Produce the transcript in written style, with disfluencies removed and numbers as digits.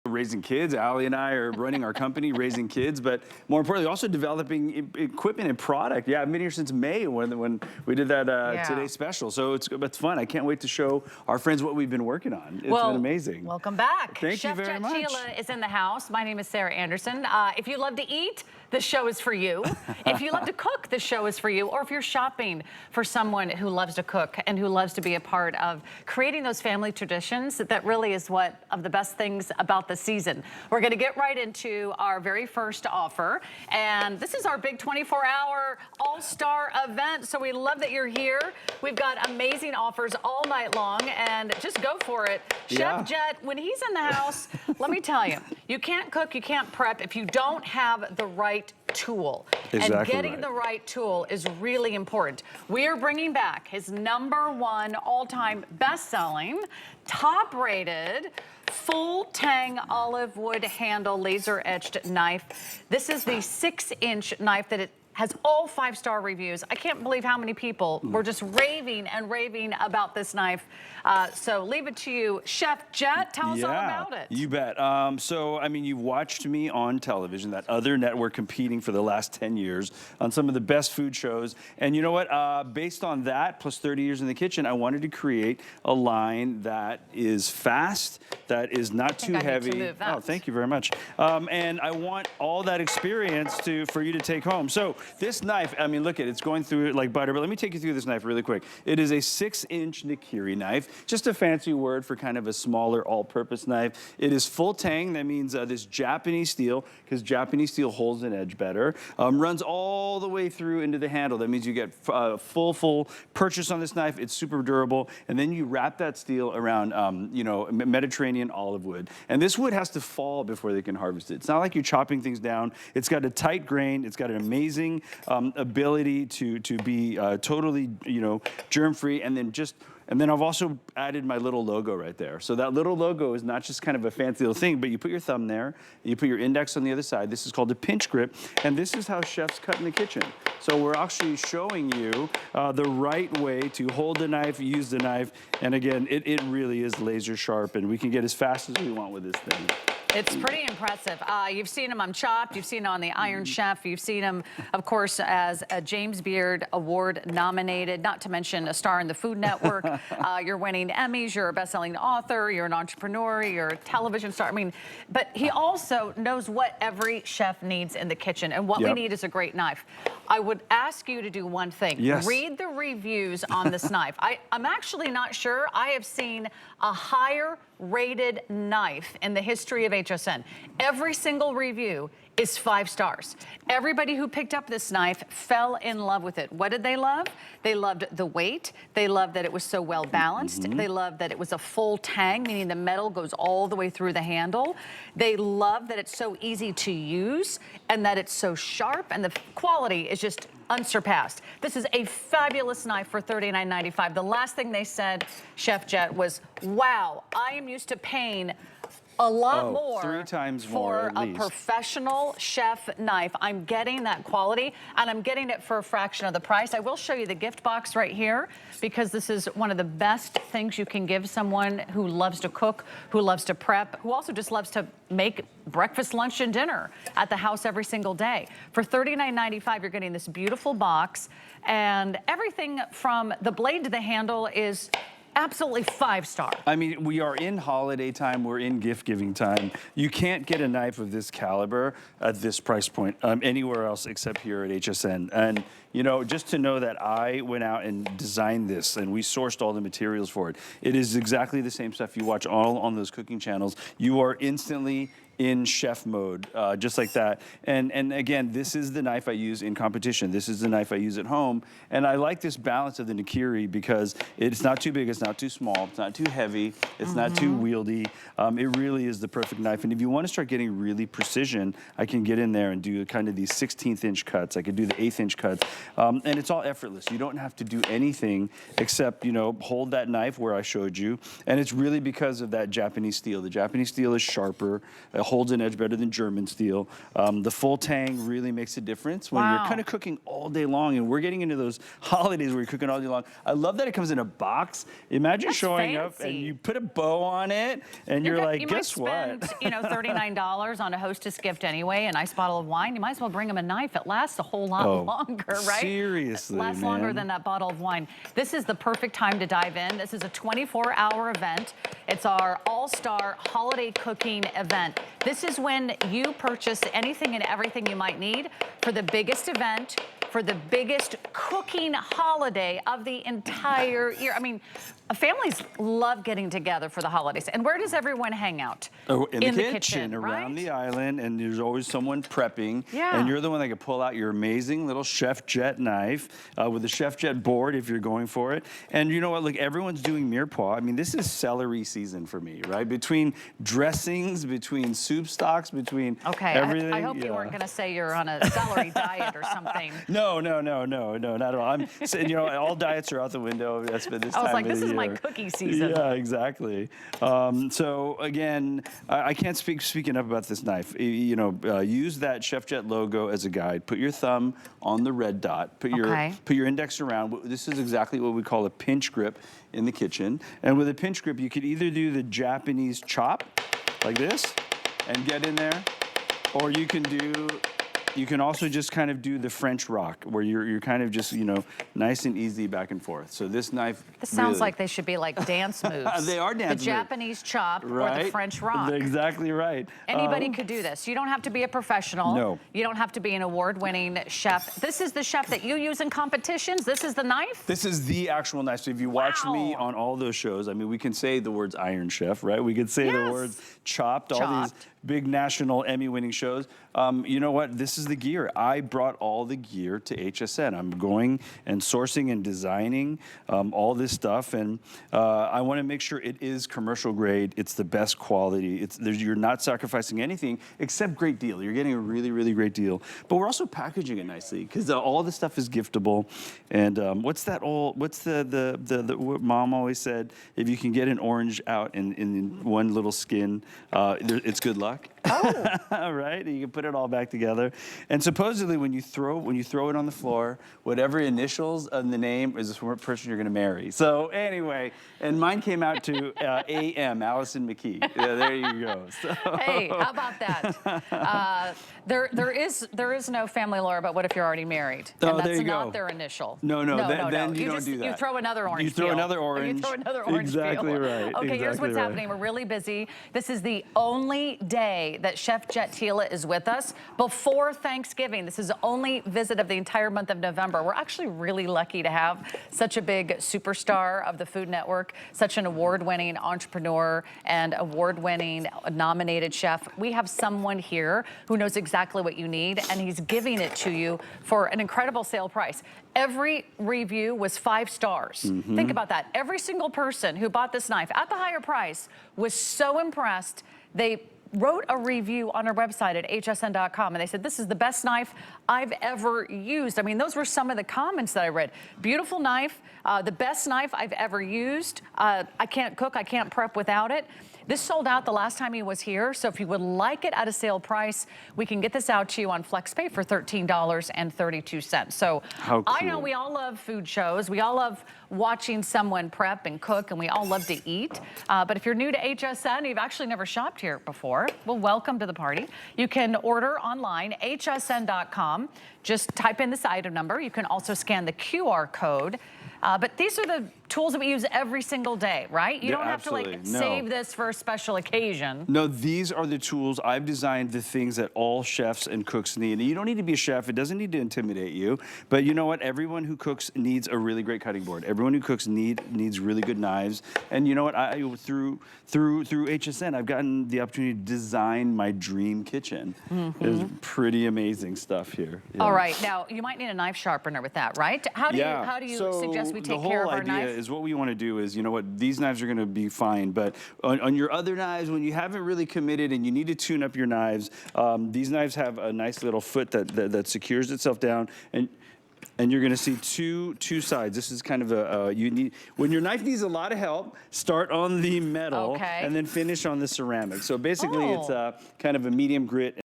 raising kids. Allie and I are running our company, raising kids, but more importantly, also developing equipment and product. Yeah, I've been here since May when we did that Today special. So it's fun. I can't wait to show our friends what we've been working on. It's been amazing. Welcome back. Thank you very much. Chef Jet Tila is in the house. My name is Sarah Anderson. If you love to eat, this show is for you. If you love to cook, this show is for you. Or if you're shopping for someone who loves to cook and who loves to be a part of creating those family traditions, that really is what of the best things about the season. We're going to get right into our very first offer. And this is our big 24-hour all-star event. So we love that you're here. We've got amazing offers all night long. And just go for it. Chef Jet, when he's in the house, let me tell you, you can't cook, you can't prep if you don't have the right tool. And getting the right tool is really important. We are bringing back his #1 all-time best-selling, top-rated, FullTang olive wood handle laser etched knife. This is the 6-inch knife that it has all 5-star reviews. I can't believe how many people were just raving and raving about this knife. So leave it to you, Chef Jet. Tell us all about it. You bet. So, I mean, you've watched me on television, that other network competing for the last 10 years on some of the best food shows. And you know what? Based on that, plus 30 years in the kitchen, I wanted to create a line that is fast, that is not too heavy. Oh, thank you very much. And I want all that experience for you to take home. So this knife, I mean, look at it, it's going through it like butter, but let me take you through this knife really quick. It is a 6-inch Nakiri knife, just a fancy word for kind of a smaller all-purpose knife. It is FullTang, that means this Japanese steel, because Japanese steel holds an edge better. Runs all the way through into the handle. That means you get full purchase on this knife. It's super durable. And then you wrap that steel around, you know, Mediterranean olive wood. And this wood has to fall before they can harvest it. It's not like you're chopping things down. It's got a tight grain. It's got an amazing ability to be totally, you know, germ-free, and then I've also added my little logo right there. So that little logo is not just kind of a fancy little thing, but you put your thumb there, you put your index on the other side. This is called a pinch grip, and this is how chefs cut in the kitchen. So we're actually showing you the right way to hold the knife, use the knife, and again, it really is laser sharp, and we can get as fast as we want with this thing. It's pretty impressive. You've seen him on Chopped. You've seen him on the Iron Chef. You've seen him, of course, as a James Beard Award nominated, not to mention a star in the Food Network. You're winning Emmys. You're a best-selling author. You're an entrepreneur. You're a television star. I mean, but he also knows what every chef needs in the kitchen, and what we need is a great knife. I would ask you to do one thing. Read the reviews on this knife. I'm actually not sure. I have seen a higher rated knife in the history of HSN. Every single review is 5 stars. Everybody who picked up this knife fell in love with it. What did they love? They loved the weight. They loved that it was so well balanced. They loved that it was a FullTang, meaning the metal goes all the way through the handle. They love that it's so easy to use and that it's so sharp, and the quality is just unsurpassed. This is a fabulous knife for $39.95. The last thing they said, Chef Jet, was, wow, I am used to paying a lot more 3 times more for a professional chef knife. I'm getting that quality, and I'm getting it for a fraction of the price. I will show you the gift box right here, because this is one of the best things you can give someone who loves to cook, who loves to prep, who also just loves to make breakfast, lunch, and dinner at the house every single day. For $39.95, you're getting this beautiful box, and everything from the blade to the handle is absolutely 5-star. I mean, we are in holiday time. We're in gift-giving time. You can't get a knife of this caliber at this price point anywhere else except here at HSN. And, you know, just to know that I went out and designed this and we sourced all the materials for it. It is exactly the same stuff you watch all on those cooking channels. You are instantly in chef mode, just like that. And again, this is the knife I use in competition. This is the knife I use at home. And I like this balance of the Nakiri because it's not too big, it's not too small, it's not too heavy, it's not too wieldy. It really is the perfect knife. And if you want to start getting really precision, I can get in there and do kind of these 16th-inch cuts. I could do the 1/8-inch cuts. And it's all effortless. You don't have to do anything except, you know, hold that knife where I showed you. And it's really because of that Japanese steel. The Japanese steel is sharper, it holds an edge better than German steel. The FullTang really makes a difference when you're kind of cooking all day long, and we're getting into those holidays where you're cooking all day long. I love that it comes in a box. Imagine showing up and you put a bow on it, and you're like, guess what? You might spend, $39 on a hostess gift anyway, a nice bottle of wine. You might as well bring them a knife. It lasts a whole lot longer, right? Seriously, it lasts longer than that bottle of wine. This is the perfect time to dive in. This is a 24-hour event. It's our all-star holiday cooking event. This is when you purchase anything and everything you might need for the biggest event, for the biggest cooking holiday of the entire year. I mean, families love getting together for the holidays. And where does everyone hang out? Oh, in the kitchen around the island, and there's always someone prepping. Yeah. And you're the one that can pull out your amazing little Chef Jet knife with a Chef Jet board if you're going for it. And you know what? Look, everyone's doing mirepoix. I mean, this is celery season for me, right? Between dressings, between soup stocks, between everything. I hope you weren't going to say you're on a celery diet or something. No, not at all. I'm saying, all diets are out the window. That's been this time of the year. This is my cookie season. Yeah, exactly. So again, I can't speak enough about this knife. Use that Chef Jet logo as a guide. Put your thumb on the red dot. Put your index around. This is exactly what we call a pinch grip in the kitchen. And with a pinch grip, you could either do the Japanese chop like this and get in there, or you can also just kind of do the French rock, where you're kind of just, nice and easy back and forth. So this knife. This sounds like they should be like dance moves. They are dance moves. The Japanese chop or the French rock. Exactly right. Anybody could do this. You don't have to be a professional. No. You don't have to be an award-winning chef. This is the chef that you use in competitions. This is the knife? This is the actual knife. So if you watch me on all those shows, I mean, we can say the words Iron Chef, right? We could say the words chopped, all these big national Emmy-winning shows. You know what? This is the gear. I brought all the gear to HSN. I'm going and sourcing and designing all this stuff, and I want to make sure it is commercial grade. It's the best quality. You're not sacrificing anything except great deal. You're getting a really, really great deal. But we're also packaging it nicely because all the stuff is giftable. And what's the what Mom always said? If you can get an orange out in one little skin, it's good luck. Oh. Right? You can put it all back together. And supposedly when you throw it on the floor, whatever initials in the name is the person you're going to marry. So anyway, and mine came out to A.M., Allison McKee. Yeah, there you go. So. Hey, how about that? There is no family lore, but what if you're already married? And that's there you not go. their initial. No. Then you don't do that. You throw another orange You throw peel. another orange. You throw another orange exactly peel. Right. Okay, here's what's happening. We're really busy. This is the only day that Chef Jet Tila is with us before Thanksgiving. This is the only visit of the entire month of November. We're actually really lucky to have such a big superstar of the Food Network, such an award-winning entrepreneur and award-winning nominated chef. We have someone here who knows exactly what you need, and he's giving it to you for an incredible sale price. Every review was 5 stars. Mm-hmm. Think about that. Every single person who bought this knife at the higher price was so impressed. They wrote a review on our website at hsn.com, and they said, this is the best knife I've ever used. I mean, those were some of the comments that I read. Beautiful knife, the best knife I've ever used. I can't cook, I can't prep without it. This sold out the last time he was here, so if you would like it at a sale price, we can get this out to you on FlexPay for $13.32. So how cool. I know we all love food shows. We all love watching someone prep and cook, and we all love to eat. But if you're new to HSN, you've actually never shopped here before, well, welcome to the party. You can order online, hsn.com. Just type in this item number. You can also scan the QR code. But these are the tools that we use every single day, right? You don't have to save this for a special occasion. No, these are the tools. I've designed the things that all chefs and cooks need. And you don't need to be a chef. It doesn't need to intimidate you. But you know what? Everyone who cooks needs a really great cutting board. Everyone who cooks needs really good knives. And you know what? Through HSN, I've gotten the opportunity to design my dream kitchen. Mm-hmm. It's pretty amazing stuff here. Yeah. All right. Now, you might need a knife sharpener with that, right? How do you suggest we take care of our knife? The whole idea is what we want to do is, you know what, these knives are going to be fine, but on your other knives, when you haven't really committed and you need to tune up your knives, these knives have a nice little foot that secures itself down. And And you're going to see two sides. This is kind of you need, when your knife needs a lot of help, start on the metal Okay. and then finish on the ceramic. So basically it's kind of a medium grit